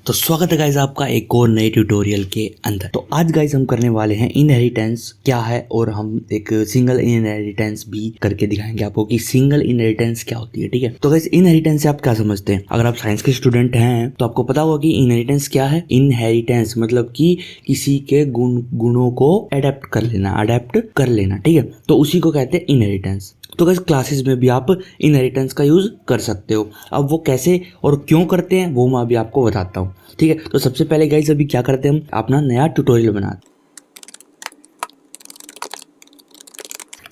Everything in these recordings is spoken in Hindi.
तो स्वागत है गाइज आपका एक और नए ट्यूटोरियल के अंदर। तो आज गाइज हम करने वाले हैं इनहेरिटेंस क्या है और हम एक सिंगल इनहेरिटेंस भी करके दिखाएंगे आपको कि सिंगल इनहेरिटेंस क्या होती है। ठीक है, तो गाइज इनहेरिटेंस से आप क्या समझते हैं? अगर आप साइंस के स्टूडेंट हैं तो आपको पता होगा कि इनहेरिटेंस क्या है। इनहेरिटेंस मतलब कि किसी के गुणों को अडेप्ट कर लेना। ठीक है, तो उसी को कहते हैं इनहेरिटेंस। तो गाइस क्लासेस में भी आप इनहेरिटेंस का यूज कर सकते हो। अब वो कैसे और क्यों करते हैं वो मैं अभी आपको बताता हूँ। ठीक है, तो सबसे पहले गाइस अभी क्या करते हैं, हम अपना नया ट्यूटोरियल बनाते हैं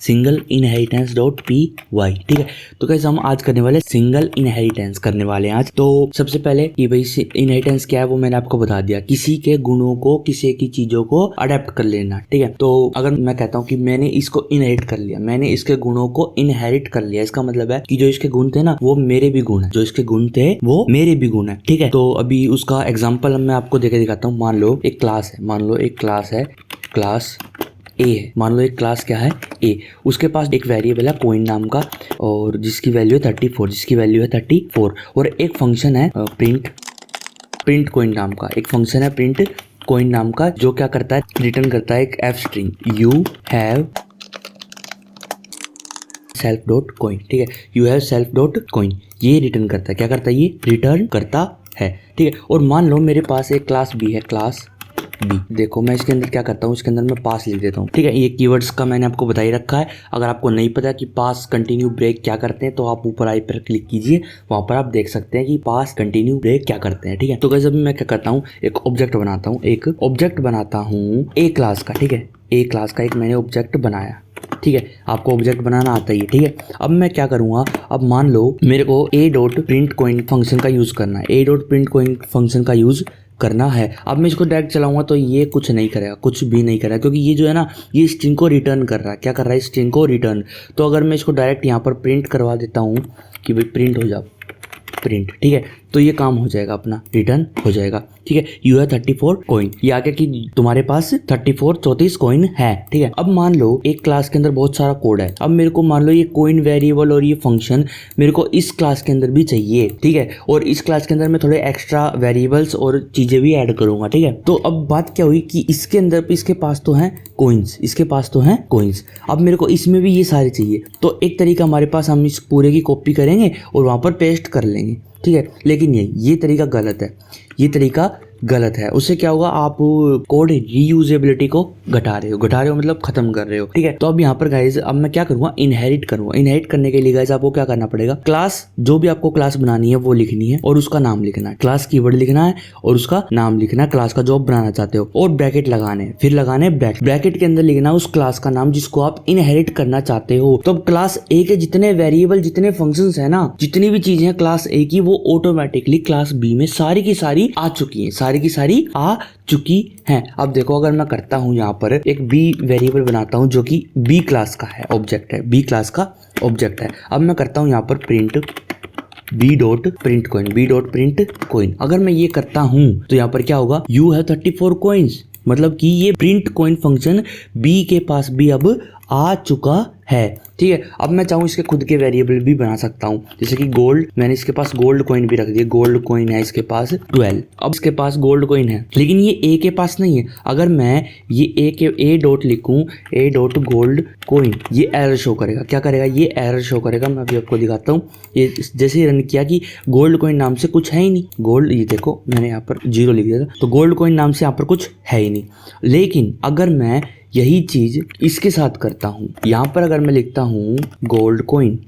single inheritance dot P Y. ठीक है, तो गाइस हम आज करने वाले सिंगल इनहेरिटेंस करने वाले हैं आज। तो सबसे पहले कि भाई इनहेरिटेंस क्या है वो मैंने आपको बता दिया, किसी के गुणों को किसी की चीजों को अडेप्ट कर लेना। ठीक है, तो अगर मैं कहता हूँ कि मैंने इसको इनहेरिट कर लिया, मैंने इसके गुणों को इनहेरिट कर लिया, इसका मतलब है कि जो इसके गुण थे ना वो मेरे भी गुण है, जो इसके गुण थे वो मेरे भी गुण है। ठीक है, तो अभी उसका एग्जाम्पल मैं आपको देके दिखाता हूँ। मान लो एक क्लास है, क्लास ए है। मान लो एक क्लास क्या है, ए। उसके पास एक वेरिएबल है कोइन नाम का और जिसकी वैल्यू है 34, और एक फंक्शन है प्रिंट कोइन नाम का, एक फंक्शन है प्रिंट कोइन नाम का, जो क्या करता है, रिटर्न करता है एक F string, you have self dot coin. ठीक है, you have self dot coin, ये रिटर्न करता है, क्या करता है, ये रिटर्न करता है। ठीक है, और मान लो मेरे पास एक क्लास बी है, क्लास बी। देखो मैं इसके अंदर क्या करता हूँ, इसके अंदर मैं पास लिख देता हूँ। ठीक है, ये कीवर्ड्स का मैंने आपको बता ही रखा है। अगर आपको नहीं पता कि पास, कंटिन्यू, ब्रेक क्या करते हैं तो आप ऊपर आई पर क्लिक कीजिए, वहां पर आप देख सकते हैं कि पास, कंटिन्यू, ब्रेक क्या करते हैं। ठीक है, तो गाइस अभी मैं क्या करता हूँ, एक ऑब्जेक्ट बनाता हूँ ए क्लास का। ठीक है, ए क्लास का एक मैंने ऑब्जेक्ट बनाया। ठीक है, आपको ऑब्जेक्ट बनाना आता ही है। ठीक है, अब मैं क्या करूंगा, अब मान लो मेरे को ए डॉट प्रिंट कोइन फंक्शन का यूज करना है, ए डॉट प्रिंट कोइन फंक्शन का यूज करना है। अब मैं इसको डायरेक्ट चलाऊंगा तो ये कुछ नहीं करेगा, कुछ भी नहीं करेगा, क्योंकि ये जो है ना ये स्ट्रिंग को रिटर्न कर रहा है। क्या कर रहा है, स्ट्रिंग को रिटर्न। तो अगर मैं इसको डायरेक्ट यहाँ पर प्रिंट करवा देता हूँ कि भाई प्रिंट हो जाओ, प्रिंट, ठीक है, तो ये काम हो जाएगा, अपना रिटर्न हो जाएगा। ठीक है, यू है 34 कॉइन, ये आ गया कि तुम्हारे पास 34 कॉइन है। ठीक है, अब मान लो एक क्लास के अंदर बहुत सारा कोड है। अब मेरे को मान लो ये कॉइन वेरिएबल और ये फंक्शन मेरे को इस क्लास के अंदर भी चाहिए। ठीक है, और इस क्लास के अंदर मैं थोड़े एक्स्ट्रा वेरिएबल्स और चीजें भी ऐड करूंगा। ठीक है, तो अब बात क्या हुई कि इसके अंदर इसके पास तो है कॉइन्स, अब मेरे को इसमें भी ये सारे चाहिए। तो एक तरीका हमारे पास, हम इस पूरे की कॉपी करेंगे और वहां पर पेस्ट कर लेंगे। ठीक है, लेकिन ये तरीका गलत है, ये तरीका गलत है। उससे क्या होगा, आप कोड रीयूजेबिलिटी को घटा रहे हो मतलब खत्म कर रहे हो। ठीक है, तो अब यहाँ पर गाइज अब मैं क्या करूंगा, इनहेरिट करने के लिए गाइज आपको क्या करना पड़ेगा, क्लास, जो भी आपको क्लास बनानी है वो लिखनी है और उसका नाम लिखना है, क्लास कीवर्ड लिखना है और उसका नाम लिखना है, क्लास का जो आप बनाना चाहते हो, और ब्रैकेट लगाने हैं, फिर लगाने ब्रैकेट के अंदर लिखना है उस क्लास का नाम जिसको आप इनहेरिट करना चाहते हो। तो अब क्लास ए के जितने वेरिएबल, जितने फंक्शंस है ना, जितनी भी चीजें हैं क्लास ए की, वो ऑटोमेटिकली क्लास बी में सारी की सारी आ चुकी है, अब देखो अगर मैं करता हूं यहाँ पर एक बी वेरिएबल बनाता हूं जो कि बी क्लास का है, ऑब्जेक्ट है, बी क्लास का ऑब्जेक्ट है। अब मैं करता हूं यहाँ पर print B dot print coin. अगर मैं ये करता हूं तो यहाँ पर क्या होगा, यू हैव 34 कॉइन्स, मतलब कि ये प्रिंट कोइन फंक्शन बी के पास भी अब आ चुका है। ठीक है, अब मैं चाहूँ इसके खुद के वेरिएबल भी बना सकता हूँ, जैसे कि गोल्ड, मैंने इसके पास गोल्ड कॉइन भी रख दिया, गोल्ड कॉइन है इसके पास 12। अब इसके पास गोल्ड कॉइन है लेकिन ये ए के पास नहीं है। अगर मैं ये ए डॉट लिखूं, ए डॉट गोल्ड कॉइन, ये एरर शो करेगा। क्या करेगा, ये एरर शो करेगा। मैं अभी आपको दिखाता हूँ, ये जैसे ही रन किया कि गोल्ड कॉइन नाम से कुछ है ही नहीं, गोल्ड, ये देखो मैंने यहाँ पर 0 लिख दिया था, तो गोल्ड कॉइन नाम से यहाँ पर कुछ है ही नहीं। लेकिन अगर मैं यही चीज इसके साथ करता हूं, यहां पर अगर मैं लिखता हूं गोल्ड कॉइन,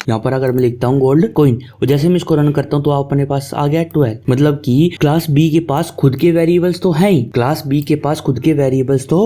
यहाँ पर अगर मैं लिखता हूँ गोल्ड कॉइन और जैसे मैं इसको रन करता हूँ तो अपने पास आ गया 12। मतलब कि क्लास बी के पास खुद के वेरिएबल्स तो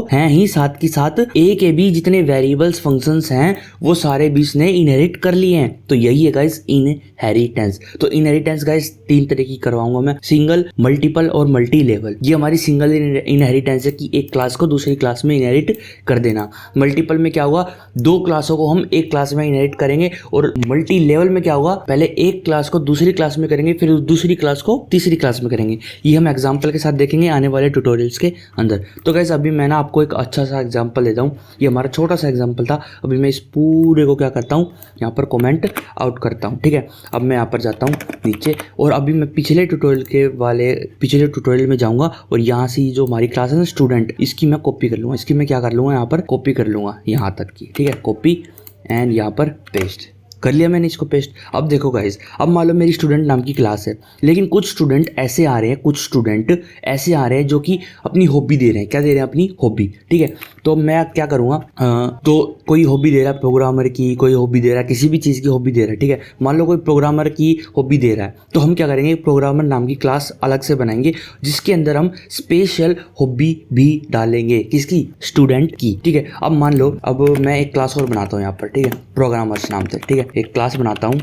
हैं ही, साथ के साथ ए के भी जितने वेरिएबल्स फंक्शंस हैं वो सारे भी इसने इनहेरिट कर लिए हैं। तो यही है गाइस इनहेरिटेंस। तो इनहेरिटेंस गाइस 3 तरह की करवाऊंगा मैं, सिंगल, मल्टीपल और मल्टी लेवल। ये हमारी सिंगल इनहेरिटेंस है कि एक क्लास को दूसरी क्लास में इनहेरिट कर देना। मल्टीपल में क्या होगा, 2 क्लासों को हम एक क्लास में इनहेरिट करेंगे और मल्टी लेवल में क्या होगा, पहले एक क्लास को दूसरी क्लास में करेंगे, फिर दूसरी क्लास को तीसरी क्लास में करेंगे। ये हम एग्जाम्पल के साथ देखेंगे आने वाले ट्यूटोरियल्स के अंदर। तो गाइस अभी मैं ना आपको एक अच्छा सा एग्जाम्पल देता हूँ। ये हमारा छोटा सा एग्जाम्पल था। अभी मैं इस पूरे को क्या करता हूँ, यहाँ पर कमेंट आउट करता हूँ। ठीक है, अब मैं यहाँ पर जाता हूँ नीचे और अभी मैं पिछले ट्यूटोरियल में जाऊँगा और यहाँ से जो हमारी क्लास है ना स्टूडेंट, इसकी मैं कॉपी कर लूँगा। इसकी मैं क्या कर लूँगा, यहाँ पर कॉपी कर लूँगा यहाँ तक की। ठीक है, कॉपी एंड यहाँ पर पेस्ट कर लिया मैंने इसको पेस्ट। अब देखो गाइस, अब मान लो मेरी स्टूडेंट नाम की क्लास है, लेकिन कुछ स्टूडेंट ऐसे आ रहे हैं जो कि अपनी हॉबी दे रहे हैं। क्या दे रहे हैं, अपनी हॉबी। ठीक है, तो मैं क्या करूँगा, तो कोई हॉबी दे रहा है प्रोग्रामर की, कोई हॉबी दे रहा है किसी भी चीज़ की हॉबी दे रहा है। ठीक है, मान लो कोई प्रोग्रामर की हॉबी दे रहा है, तो हम क्या करेंगे, प्रोग्रामर नाम की क्लास अलग से बनाएंगे जिसके अंदर हम स्पेशल हॉबी भी डालेंगे, किसकी, स्टूडेंट की। ठीक है, अब मान लो अब मैं एक क्लास और बनाता हूँ यहाँ पर। ठीक है, प्रोग्रामर्स नाम से। ठीक है, एक क्लास बनाता हूँ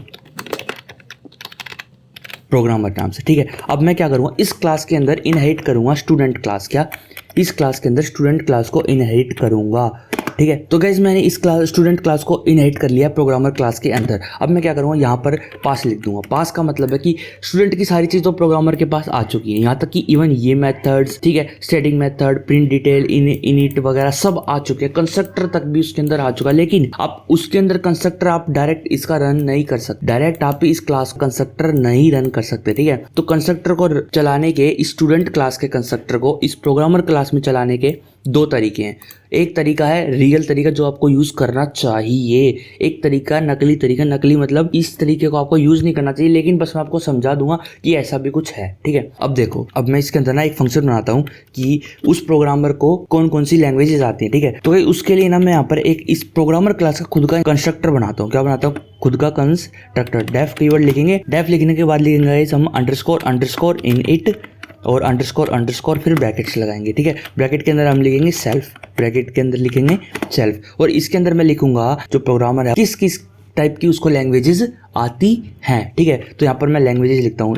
प्रोग्रामर नाम से। ठीक है, अब मैं क्या करूँगा, इस क्लास के अंदर इनहेरिट करूँगा स्टूडेंट क्लास। क्या, इस क्लास के अंदर स्टूडेंट क्लास को इनहेरिट करूँगा। ठीक है, तो गाइस मैंने इस क्लास स्टूडेंट क्लास को इनहेरिट कर लिया प्रोग्रामर क्लास के अंदर। अब मैं क्या करूँगा, यहाँ पर पास लिख दूंगा। पास का मतलब है कि स्टूडेंट की सारी चीज़ तो प्रोग्रामर के पास आ चुकी है, यहाँ तक कि इवन ये मेथड्स, ठीक है, static method, print detail, init वगैरह सब आ चुके हैं, कंस्ट्रक्टर तक भी उसके अंदर आ चुका है। लेकिन आप उसके अंदर कंस्ट्रक्टर आप डायरेक्ट इसका रन नहीं कर सकते, डायरेक्ट आप इस क्लास कंस्ट्रक्टर नहीं रन कर सकते। ठीक है, तो कंस्ट्रक्टर को चलाने के, स्टूडेंट क्लास के कंस्ट्रक्टर को इस प्रोग्रामर क्लास में चलाने के दो तरीके हैं। एक तरीका है रियल तरीका जो आपको यूज करना चाहिए, एक तरीका नकली तरीका। नकली मतलब इस तरीके को आपको यूज नहीं करना चाहिए, लेकिन बस मैं आपको समझा दूंगा कि ऐसा भी कुछ है। ठीक है, अब देखो, अब मैं इसके अंदर ना एक फंक्शन बनाता हूँ कि उस प्रोग्रामर को कौन कौन सी लैंग्वेजेस आती हैं। ठीक है, तो उसके लिए ना मैं यहाँ पर एक इस प्रोग्रामर क्लास का खुद का कंस्ट्रक्टर बनाता हूँ। क्या बनाता हूँ, खुद का कंस्ट्रक्टर। डेफ कीवर्ड लिखेंगे, डेफ लिखने के बाद लिखेंगे हम अंडरस्कोर इन इट और अंडरस्कोर फिर ब्रैकेट्स लगाएंगे। ठीक है, ब्रैकेट के अंदर हम लिखेंगे सेल्फ, ब्रैकेट के अंदर लिखेंगे सेल्फ, और इसके अंदर मैं लिखूंगा जो प्रोग्रामर है किस किस टाइप की उसको लैंग्वेजेस आती हैं। ठीक है, तो यहाँ पर मैं लैंग्वेजेस लिखता हूँ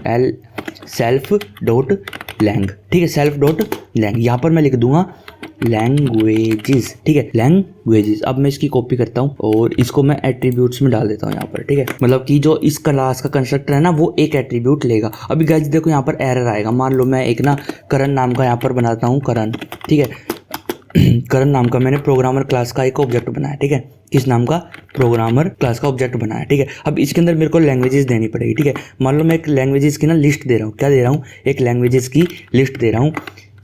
सेल्फ डॉट लैंग। ठीक है, सेल्फ डॉट लैंग, यहाँ पर मैं लिख दूंगा लैंग्वेजेस। ठीक है, लैंग्वेजेस। अब मैं इसकी कॉपी करता हूँ और इसको मैं एट्रीब्यूट्स में डाल देता हूँ यहाँ पर। ठीक है, मतलब कि जो इस क्लास का कंस्ट्रक्टर है ना वो एक एट्रीब्यूट लेगा। अभी गाइस देखो यहाँ पर एरर आएगा। मान लो मैं एक ना करण नाम का यहाँ पर बनाता हूँ, करण। ठीक है, करण नाम का मैंने प्रोग्रामर क्लास का एक ऑब्जेक्ट बनाया। ठीक है, किस नाम का, प्रोग्रामर क्लास का ऑब्जेक्ट बनाया। ठीक है, अब इसके अंदर मेरे को लैंग्वेजेस देनी पड़ेगी। ठीक है, मान लो मैं एक लैंग्वेजेस की ना लिस्ट दे रहा हूँ। क्या दे रहा हूँ, एक लैंग्वेजेस की लिस्ट दे रहा हूँ,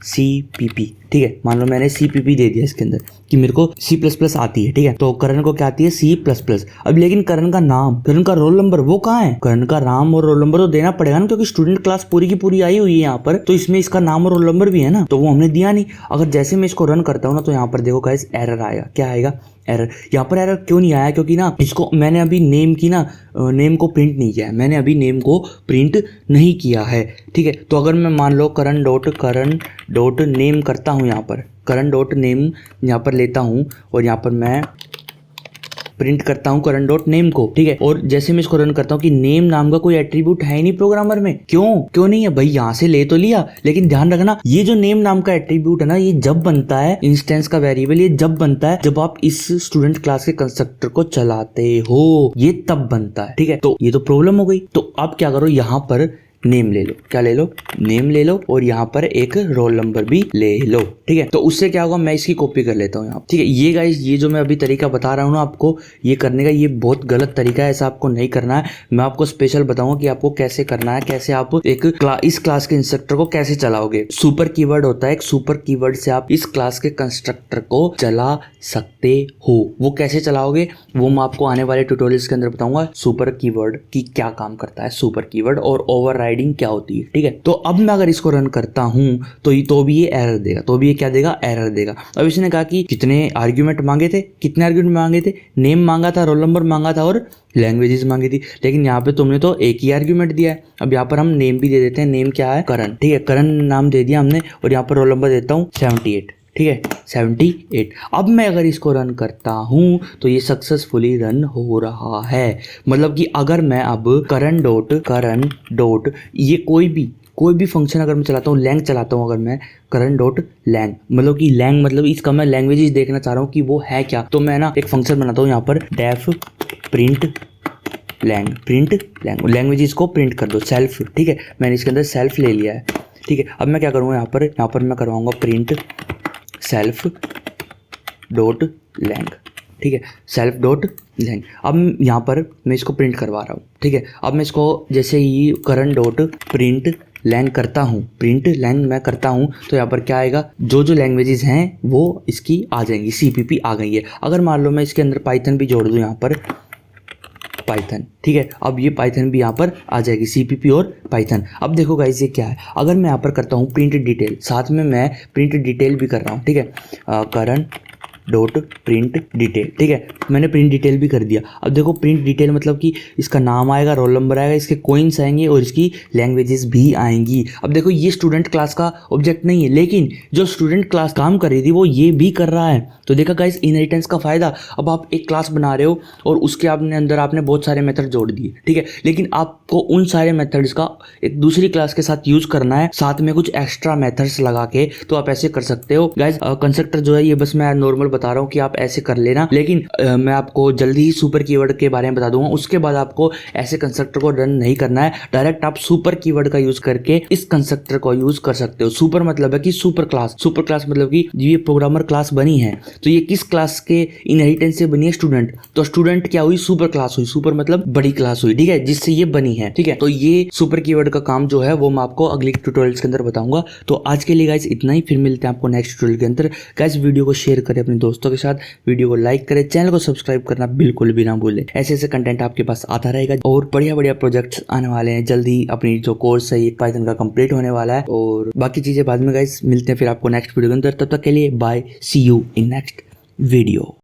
CPP। ठीक है, मान लो मैंने CPP दे दिया इसके अंदर कि मेरे को C++ आती है। ठीक है, तो करण को क्या आती है, C++। अब लेकिन करण का नाम, करण का रोल नंबर वो कहाँ है, करण का नाम और रोल नंबर तो देना पड़ेगा ना, क्योंकि स्टूडेंट क्लास पूरी की पूरी आई हुई है यहाँ पर, तो इसमें इसका नाम और रोल नंबर भी है ना, तो वो हमने दिया नहीं। अगर जैसे मैं इसको रन करता हूँ ना, तो यहाँ पर देखो गाइस एरर आएगा। क्या आएगा, एरर। यहाँ पर एरर क्यों नहीं आया, क्योंकि ना इसको मैंने अभी नेम की ना नेम को प्रिंट नहीं किया है, मैंने अभी नेम को प्रिंट नहीं किया है। ठीक है, तो अगर मैं मान लो करण डॉट नेम करता हूँ, यहाँ पर करण डॉट नेम यहाँ पर लेता हूँ और यहाँ पर मैं प्रिंट करता हूँ करण डॉट नेम को। ठीक है, और जैसे मैं इसको रन करता हूँ कि नेम नाम का कोई एट्रीब्यूट है नहीं प्रोग्रामर में। क्यों नहीं है भाई, यहाँ से ले तो लिया, लेकिन ध्यान रखना ये जो नेम नाम का एट्रीब्यूट है ना, ये जब बनता है इंस्टेंस का वेरिएबल, ये जब बनता है जब आप इस स्टूडेंट क्लास के कंस्ट्रक्टर को चलाते हो, ये तब बनता है। ठीक है, तो ये तो प्रॉब्लम हो गई। तो आप क्या करो, यहाँ पर नेम ले लो। क्या ले लो, नेम ले लो, और यहाँ पर एक रोल नंबर भी ले लो। ठीक है, तो उससे क्या होगा, मैं इसकी कॉपी कर लेता हूँ यहाँ। ठीक है, ये गाइस ये जो मैं अभी तरीका बता रहा हूँ ना आपको, ये करने का ये बहुत गलत तरीका है, ऐसा आपको नहीं करना है। मैं आपको स्पेशल बताऊंगा कि आपको कैसे करना है, कैसे आप इस क्लास के इंस्ट्रक्टर को कैसे चलाओगे। सुपर कीवर्ड होता है, एक सुपर कीवर्ड से आप इस क्लास के कंस्ट्रक्टर को चला सकते हो। वो कैसे चलाओगे वो मैं आपको आने वाले ट्यूटोरियल्स के अंदर बताऊंगा, सुपर कीवर्ड की क्या काम करता है, सुपर कीवर्ड और ओवरराइडिंग क्या होती है। ठीक है, तो अब मैं अगर इसको रन करता हूं तो भी ये एरर देगा, तो भी ये क्या देगा, एरर देगा। अब इसने कहा कि कितने आर्ग्यूमेंट मांगे थे, कितने आर्ग्यूमेंट मांगे थे, नेम मांगा था, रोल नंबर मांगा था और लैंग्वेजेस मांगी थी, लेकिन यहाँ पे तुमने तो एक ही आर्ग्यूमेंट दिया है। अब यहाँ पर हम नेम भी दे देते हैं, नेम क्या है, करण। ठीक है, करण नाम दे दिया हमने, और यहाँ पर रोल नंबर देता हूँ 78। ठीक है, 78। अब मैं अगर इसको रन करता हूँ तो ये सक्सेसफुली रन हो रहा है। मतलब कि अगर मैं अब करण डॉट ये कोई भी फंक्शन अगर मैं चलाता हूँ, लैंग चलाता हूँ, अगर मैं करण डॉट लैंग, मतलब कि लैंग मतलब इसका मैं लैंग्वेजेस देखना चाह रहा हूँ कि वो है क्या, तो मैं ना एक फंक्शन बनाता हूँ यहाँ पर def print lang, print lang, languages को प्रिंट कर दो सेल्फ। ठीक है, मैंने इसके अंदर सेल्फ ले लिया है। ठीक है, अब मैं क्या करूँगा यहाँ पर मैं करवाऊँगा प्रिंट सेल्फ डॉट लैंग। ठीक है, सेल्फ डॉट लैंग। अब यहाँ पर मैं इसको प्रिंट करवा रहा हूँ। ठीक है, अब मैं इसको जैसे ही करंट डॉट प्रिंट लैंग करता हूँ, प्रिंट लैंग मैं करता हूँ, तो यहाँ पर क्या आएगा, जो जो लैंग्वेजेस हैं वो इसकी आ जाएंगी, CPP आ गई है। अगर मान लो मैं इसके अंदर पाइथन भी जोड़ दूँ यहाँ पर, पाइथन। ठीक है, अब ये पाइथन भी यहाँ पर आ जाएगी, CPP और पाइथन। अब देखो गाइस ये क्या है, अगर मैं यहाँ पर करता हूँ प्रिंट डिटेल, साथ में मैं प्रिंट डिटेल भी कर रहा हूँ। ठीक है, करंट डॉट प्रिंट डिटेल। ठीक है, मैंने प्रिंट डिटेल भी कर दिया। अब देखो प्रिंट डिटेल मतलब कि इसका नाम आएगा, रोल नंबर आएगा, इसके कॉइन्स आएंगे और इसकी लैंग्वेजेस भी आएंगी। अब देखो ये स्टूडेंट क्लास का ऑब्जेक्ट नहीं है, लेकिन जो स्टूडेंट क्लास काम कर रही थी वो ये भी कर रहा है। तो देखा गाइस इनहेरिटेंस का फायदा। अब आप एक क्लास बना रहे हो और उसके अंदर आपने बहुत सारे मेथड जोड़ दिए। ठीक है, लेकिन आपको उन सारे मेथड्स का एक दूसरी क्लास के साथ यूज करना है, साथ में कुछ एक्स्ट्रा मेथड्स लगा के, तो आप ऐसे कर सकते हो गाइस। कंस्ट्रक्टर जो है ये बस मैं नॉर्मल बता रहा हूँ कि आप ऐसे कर लेना, लेकिन मैं आपको जल्दी ही सुपर कीवर्ड के बारे में बता दूंगा। उसके बाद आपको ऐसे कंस्ट्रक्टर को रन नहीं करना है, डायरेक्ट आप सुपर कीवर्ड का यूज करके इस कंस्ट्रक्टर को यूज कर सकते हो। सुपर मतलब है कि सुपर क्लास, सुपर क्लास मतलब कि ये प्रोग्रामर क्लास बनी है तो ये किस क्लास के इनहेरिटेंस से बनी है, स्टूडेंट। तो स्टूडेंट क्या हुई, सुपर क्लास हुई, सुपर मतलब बड़ी क्लास हुई। ठीक है, जिससे ये बनी है। ठीक है, तो ये सुपर कीवर्ड का काम जो है वो मैं आपको अगले ट्यूटोरियल्स के अंदर बताऊंगा। तो आज के लिए गाइस इतना ही, फिर मिलते हैं आपको नेक्स्ट ट्यूटोरियल के अंदर। गाइस वीडियो को शेयर करें अपने दोस्तों के साथ, वीडियो को लाइक करें, चैनल को सब्सक्राइब करना बिल्कुल भी ना भूलें। ऐसे ऐसे कंटेंट आपके पास आता रहेगा और बढ़िया बढ़िया प्रोजेक्ट्स आने वाले हैं जल्दी। अपनी जो कोर्स है ये पाइथन का कंप्लीट होने वाला है और बाकी चीजें बाद में। गाइस मिलते हैं फिर आपको नेक्स्ट वीडियो के अंदर, तब तक के लिए bye, see you in next video.